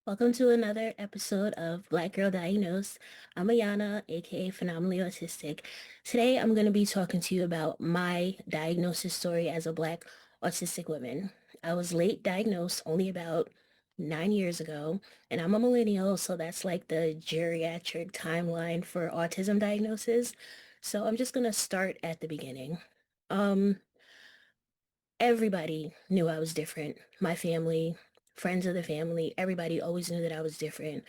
Welcome to another episode of Black Girl Diagnosed. I'm Ayanna, aka Phenomenally Autistic. Today I'm going to be talking to you about my diagnosis story as a Black autistic woman. I was late diagnosed only about 9 years ago, and I'm a millennial, so that's like the geriatric timeline for autism diagnosis. So I'm just going to start at the beginning. Um, Everybody knew I was different. My family, friends of the family, everybody always knew that I was different.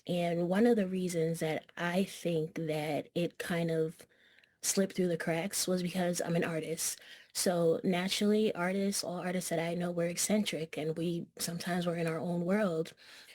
And one of the reasons that I think that it kind of slipped through the cracks was because I'm an artist. So naturally, all artists that I know were eccentric and we sometimes were in our own world.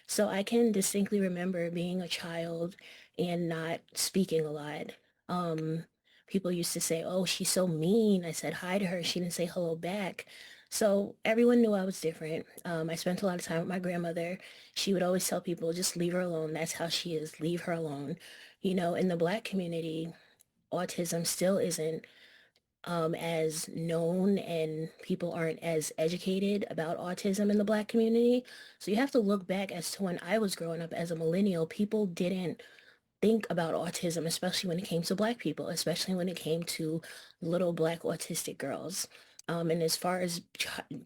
So I can distinctly remember being a child and not speaking a lot. Um, People used to say, "Oh, she's so mean." I said hi to her. She didn't say hello back. So everyone knew I was different. I spent a lot of time with my grandmother. She would always tell people, just leave her alone. That's how she is. Leave her alone. In the Black community, autism still isn't as known and people aren't as educated about autism in the Black community. So you have to look back as to when I was growing up as a millennial, people didn't think about autism, especially when it came to Black people, especially when it came to little Black autistic girls. And as far as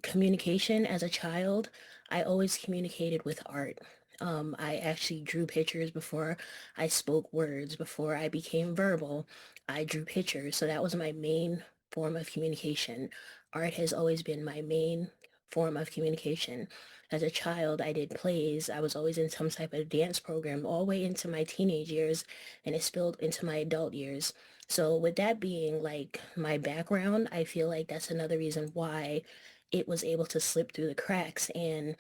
communication as a child, I always communicated with art. I actually drew pictures before I spoke words, before I became verbal. I drew pictures. So that was my main form of communication. Art has always been my main form of communication. As a child, I did plays. I was always in some type of dance program all the way into my teenage years, and it spilled into my adult years. So with that being like my background, I feel like that's another reason why it was able to slip through the cracks, and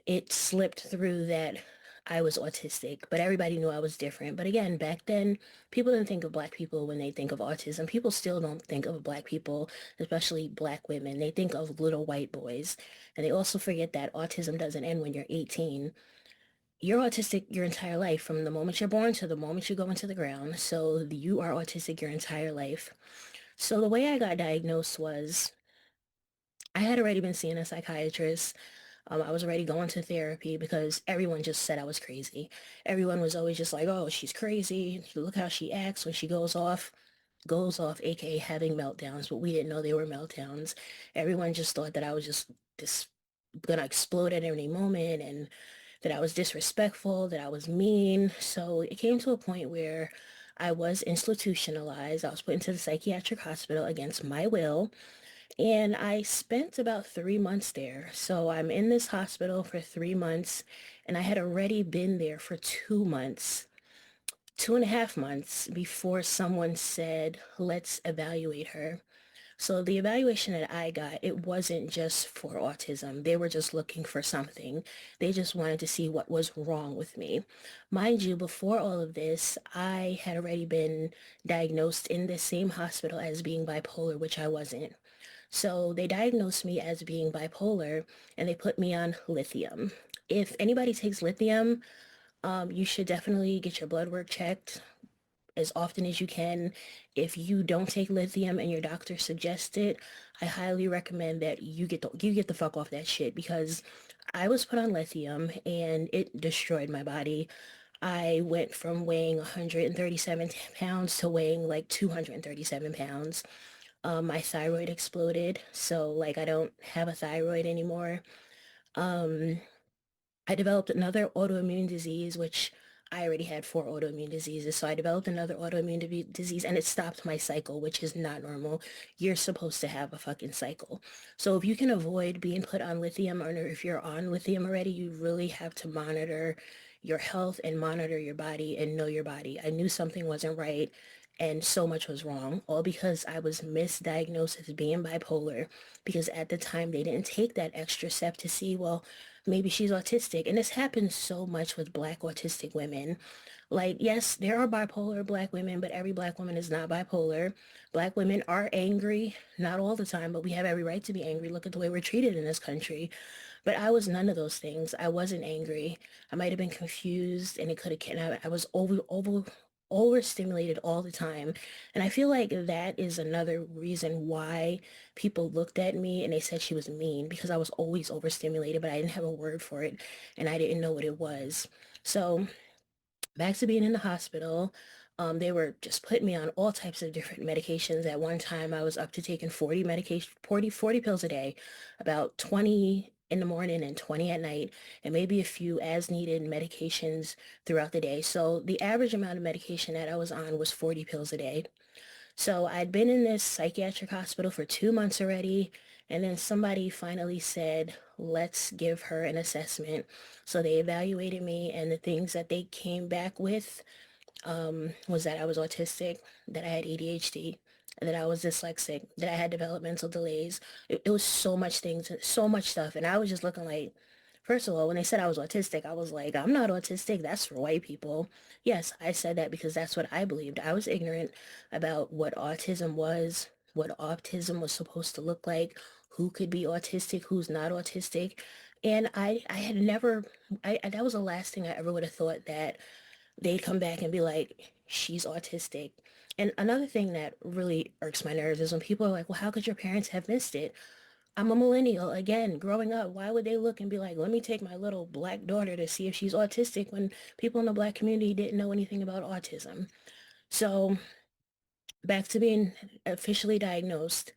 it slipped through that I was autistic, but everybody knew I was different. But again, back then, people didn't think of Black people when they think of autism. People still don't think of Black people, especially Black women. They think of little white boys. And they also forget that autism doesn't end when you're 18. You're autistic your entire life, from the moment you're born to the moment you go into the ground. So you are autistic your entire life. So the way I got diagnosed was I had already been seeing a psychiatrist. I was already going to therapy because everyone just said I was crazy. Everyone was always just like, "Oh, she's crazy. Look how she acts when she goes off, aka having meltdowns." But we didn't know they were meltdowns. Everyone just thought that I was just this gonna explode at any moment and that I was disrespectful, that I was mean. So it came to a point where I was institutionalized. I was put into the psychiatric hospital against my will. And I spent about 3 months there. So I'm in this hospital for 3 months, and I had already been there for 2 months, 2.5 months before someone said, let's evaluate her. So the evaluation that I got, it wasn't just for autism. They were just looking for something. They just wanted to see what was wrong with me. Mind you, before all of this, I had already been diagnosed in the same hospital as being bipolar, which I wasn't. So they diagnosed me as being bipolar and they put me on lithium. If anybody takes lithium, you should definitely get your blood work checked as often as you can. If you don't take lithium and your doctor suggests it, I highly recommend that you get the fuck off that shit, because I was put on lithium and it destroyed my body. I went from weighing 137 pounds to weighing like 237 pounds. My thyroid exploded, so like I don't have a thyroid anymore. Um, I developed another autoimmune disease, which I already had four autoimmune diseases. So I developed another disease and it stopped my cycle, which is not normal. You're supposed to have a fucking cycle. So if you can avoid being put on lithium, or if you're on lithium already, you really have to monitor your health and monitor your body and know your body. I knew something wasn't right and so much was wrong, all because I was misdiagnosed as being bipolar, because at the time they didn't take that extra step to see, well, maybe she's autistic. And this happens so much with Black autistic women. Like, yes, there are bipolar Black women, but every Black woman is not bipolar. Black women are angry, not all the time, but we have every right to be angry. Look at the way we're treated in this country. But I was none of those things. I wasn't angry. I might have been confused, and it could have, I was overstimulated all the time. And I feel like that is another reason why people looked at me and they said she was mean, because I was always overstimulated, but I didn't have a word for it and I didn't know what it was. So back to being in the hospital. They were just putting me on all types of different medications. At one time, I was up to taking 40 pills a day, about 20 in the morning and 20 at night, and maybe a few as needed medications throughout the day. So the average amount of medication that I was on was 40 pills a day. So I'd been in this psychiatric hospital for 2 months already, and then somebody finally said, let's give her an assessment. So they evaluated me, and the things that they came back with was that I was autistic, that I had ADHD, that I was dyslexic, that I had developmental delays. It was so much things, so much stuff. And I was just looking like, first of all, when they said I was autistic, I was like, I'm not autistic. That's for white people. Yes, I said that because that's what I believed. I was ignorant about what autism was, what autism was supposed to look like, who could be autistic, who's not autistic. And I had never, that was the last thing I ever would have thought, that they'd come back and be like, she's autistic. And another thing that really irks my nerves is when people are like, well, how could your parents have missed it? I'm a millennial. Again, growing up, why would they look and be like, let me take my little black daughter to see if she's autistic, when people in the black community didn't know anything about autism? So back to being officially diagnosed.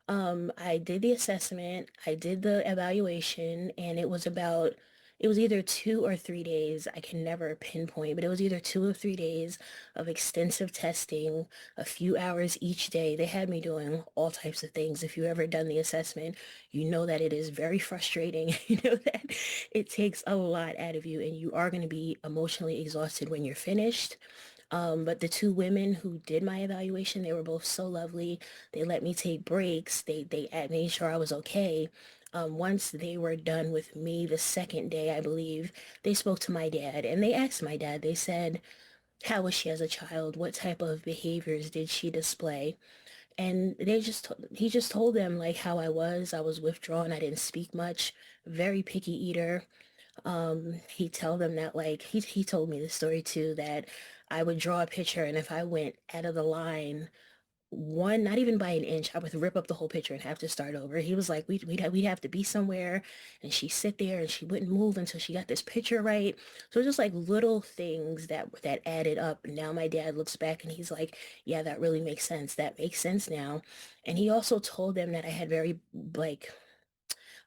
I did the assessment, I did the evaluation, and it was either 2 or 3 days. I can never pinpoint, but it was either 2 or 3 days of extensive testing, a few hours each day. They had me doing all types of things. If you've ever done the assessment, you know that it is very frustrating. You know that it takes a lot out of you, and you are going to be emotionally exhausted when you're finished. But the two women who did my evaluation, they were both so lovely. They let me take breaks. They made sure I was okay. Once they were done with me the second day, I believe, they spoke to my dad and they asked my dad, they said, how was she as a child? What type of behaviors did she display? And he just told them like how I was. I was withdrawn. I didn't speak much, very picky eater. He tell them that like he told me the story too, that I would draw a picture and if I went out of the line one, not even by an inch, I would rip up the whole picture and have to start over. He was like, we'd have to be somewhere and she'd sit there and she wouldn't move until she got this picture right. So it was just like little things that added up. Now my dad looks back and he's like, yeah, that really makes sense. That makes sense now. And he also told them that I had very like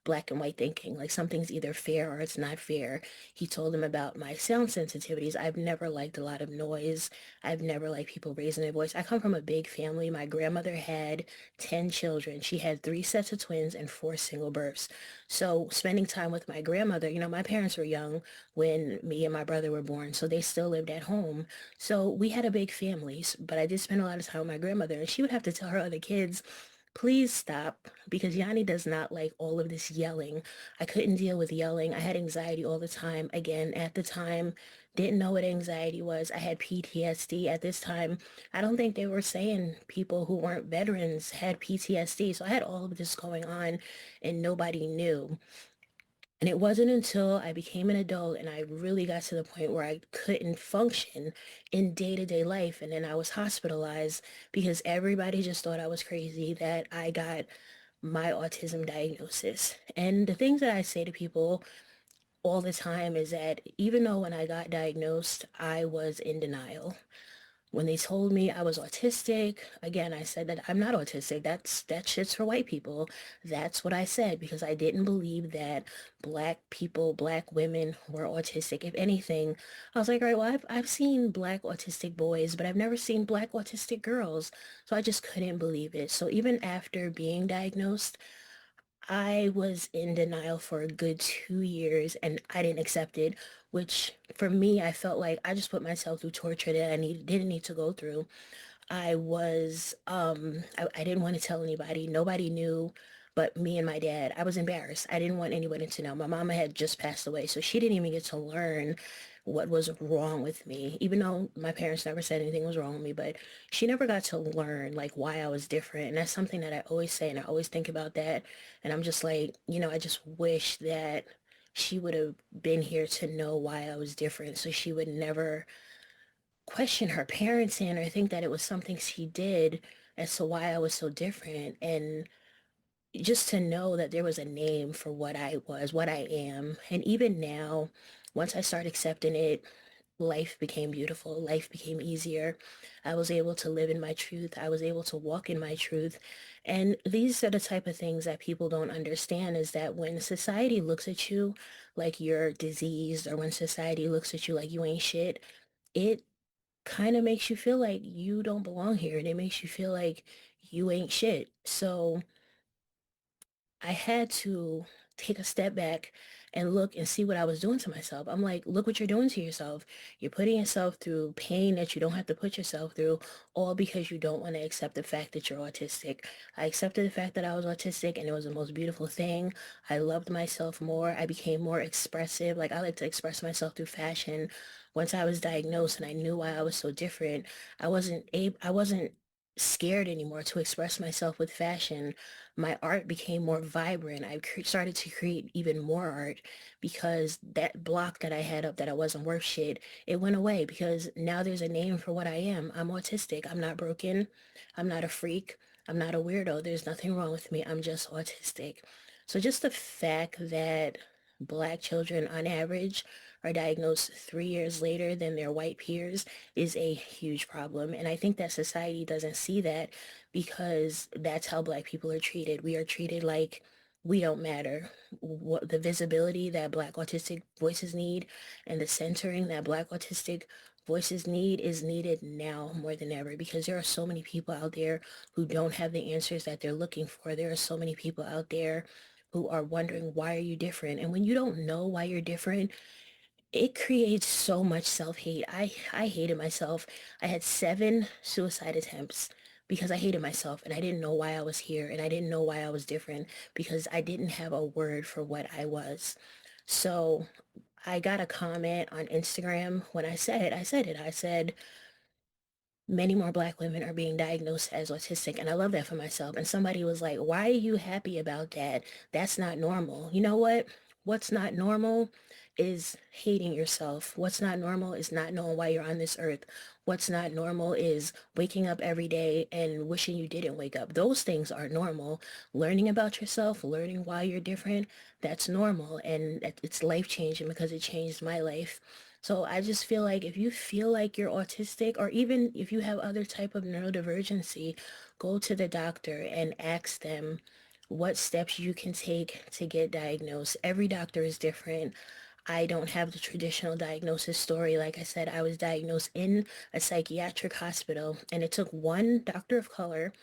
black and white thinking, like something's either fair or it's not fair. He told them about my sound sensitivities. I've never liked a lot of noise. I've never liked people raising their voice. I come from a big family. My grandmother had 10 children. She had 3 sets of twins and 4 single births. So spending time with my grandmother, my parents were young when me and my brother were born, so they still lived at home. So we had a big family, but I did spend a lot of time with my grandmother, and she would have to tell her other kids, please stop, because Yanni does not like all of this yelling. I couldn't deal with yelling. I had anxiety all the time. Again, at the time, didn't know what anxiety was. I had PTSD at this time. I don't think they were saying people who weren't veterans had PTSD. So I had all of this going on and nobody knew. And it wasn't until I became an adult and I really got to the point where I couldn't function in day-to-day life. And then I was hospitalized because everybody just thought I was crazy, that I got my autism diagnosis. And the things that I say to people all the time is that even though when I got diagnosed, I was in denial. When they told me I was autistic, again, I said that I'm not autistic. That shit's for white people. That's what I said because I didn't believe that black people, black women were autistic. If anything, I was like, all right, well, I've seen black autistic boys, but I've never seen black autistic girls. So I just couldn't believe it. So even after being diagnosed, I was in denial for a good 2 years and I didn't accept it, which for me, I felt like I just put myself through torture that didn't need to go through. I didn't want to tell anybody. Nobody knew but me and my dad. I was embarrassed. I didn't want anybody to know. My mama had just passed away, so she didn't even get to learn what was wrong with me, even though my parents never said anything was wrong with me, but she never got to learn like why I was different. And that's something that I always say, and I always think about that. And I'm just like, I just wish that she would have been here to know why I was different, so she would never question her parenting or think that it was something she did as to why I was so different. And just to know that there was a name for what I was, what I am. And even now, once I start accepting it, life became beautiful. Life became easier. I was able to live in my truth. I was able to walk in my truth. And these are the type of things that people don't understand is that when society looks at you like you're diseased or when society looks at you like you ain't shit, it kind of makes you feel like you don't belong here. And it makes you feel like you ain't shit. So I had to take a step back and look and see what I was doing to myself. I'm like, look what you're doing to yourself. You're putting yourself through pain that you don't have to put yourself through, all because you don't want to accept the fact that you're autistic. I accepted the fact that I was autistic and it was the most beautiful thing. I loved myself more. I became more expressive. Like I like to express myself through fashion. Once I was diagnosed and I knew why I was so different, I wasn't scared anymore to express myself with fashion. My art became more vibrant. Started to create even more art because that block that I had up that I wasn't worth shit, it went away because now there's a name for what I am. I'm autistic. I'm not broken. I'm not a freak. I'm not a weirdo. There's nothing wrong with me. I'm just autistic. So just the fact that Black children on average are diagnosed 3 years later than their white peers is a huge problem. And I think that society doesn't see that because that's how Black people are treated. We are treated like we don't matter. What the visibility that Black autistic voices need and the centering that Black autistic voices need is needed now more than ever because there are so many people out there who don't have the answers that they're looking for. There are so many people out there who are wondering, why are you different? And when you don't know why you're different, it creates so much self-hate. I hated myself. I had 7 suicide attempts because I hated myself and I didn't know why I was here and I didn't know why I was different because I didn't have a word for what I was. So I got a comment on Instagram when I said, many more Black women are being diagnosed as autistic, and I love that for myself. And somebody was like, why are you happy about that? That's not normal. You know what? What's not normal is hating yourself. What's not normal is not knowing why you're on this earth. What's not normal is waking up every day and wishing you didn't wake up. Those things are normal. Learning about yourself, learning why you're different, that's normal. And it's life changing because it changed my life. So I just feel like if you feel like you're autistic or even if you have other type of neurodivergency, go to the doctor and ask them what steps you can take to get diagnosed. Every doctor is different. I don't have the traditional diagnosis story. Like I said, I was diagnosed in a psychiatric hospital and it took one doctor of color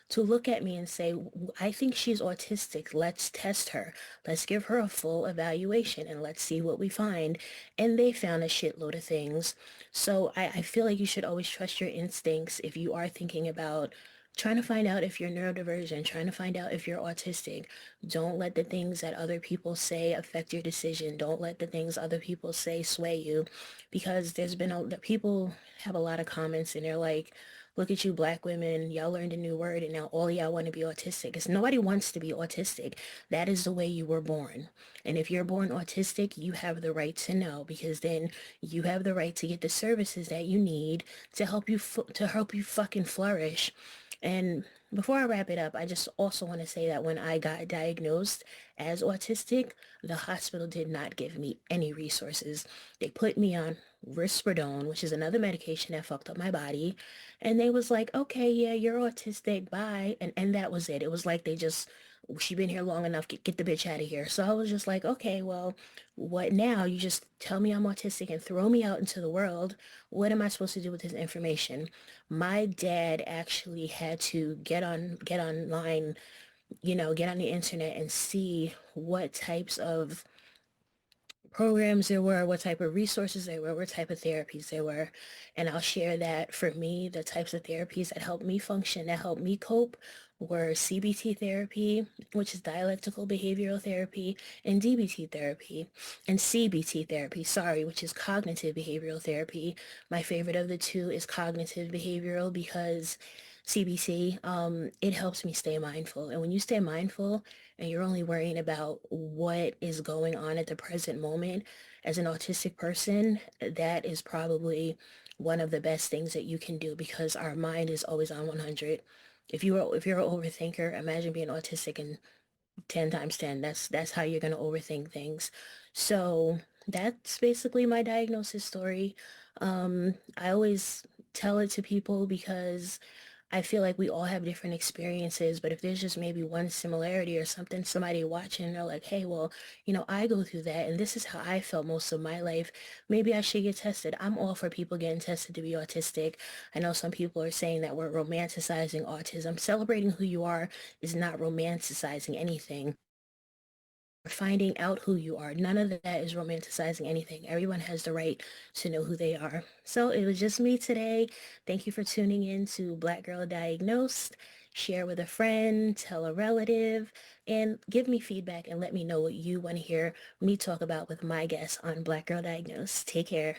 to look at me and say, I think she's autistic. Let's test her. Let's give her a full evaluation and let's see what we find. And they found a shitload of things. So I feel like you should always trust your instincts if you are thinking about trying to find out if you're neurodivergent, trying to find out if you're autistic. Don't let the things that other people say affect your decision. Don't let the things other people say sway you because people have a lot of comments and they're like, look at you Black women, y'all learned a new word and now all y'all want to be autistic. Because nobody wants to be autistic. That is the way you were born. And if you're born autistic, you have the right to know because then you have the right to get the services that you need to help you fucking flourish. And before I wrap it up, I just also want to say that when I got diagnosed as autistic, the hospital did not give me any resources. They put me on risperidone, which is another medication that fucked up my body. And they was like, okay, yeah, you're autistic, bye. And that was it. It was like she been here long enough, get the bitch out of here. So I was just like, okay, well, what now? You just tell me I'm autistic and throw me out into the world. What am I supposed to do with this information? My dad actually had to get online, get on the internet and see what types of programs there were, what type of resources there were, what type of therapies there were. And I'll share that for me, the types of therapies that helped me function, that helped me cope were CBT therapy, which is dialectical behavioral therapy, and DBT therapy, and CBT therapy, sorry, which is cognitive behavioral therapy. My favorite of the two is cognitive behavioral because CBT, it helps me stay mindful. And when you stay mindful, and you're only worrying about what is going on at the present moment, as an autistic person, that is probably one of the best things that you can do because our mind is always on 100. If you're an overthinker, imagine being autistic and 10 times 10. That's how you're going to overthink things. So that's basically my diagnosis story. I always tell it to people because I feel like we all have different experiences, but if there's just maybe one similarity or something, somebody watching, they're like, hey, well, I go through that and this is how I felt most of my life. Maybe I should get tested. I'm all for people getting tested to be autistic. I know some people are saying that we're romanticizing autism. Celebrating who you are is not romanticizing anything. Finding out who you are. None of that is romanticizing anything. Everyone has the right to know who they are. So it was just me today. Thank you for tuning in to Black Girl Diagnosed. Share with a friend, tell a relative, and give me feedback and let me know what you want to hear me talk about with my guests on Black Girl Diagnosed. Take care.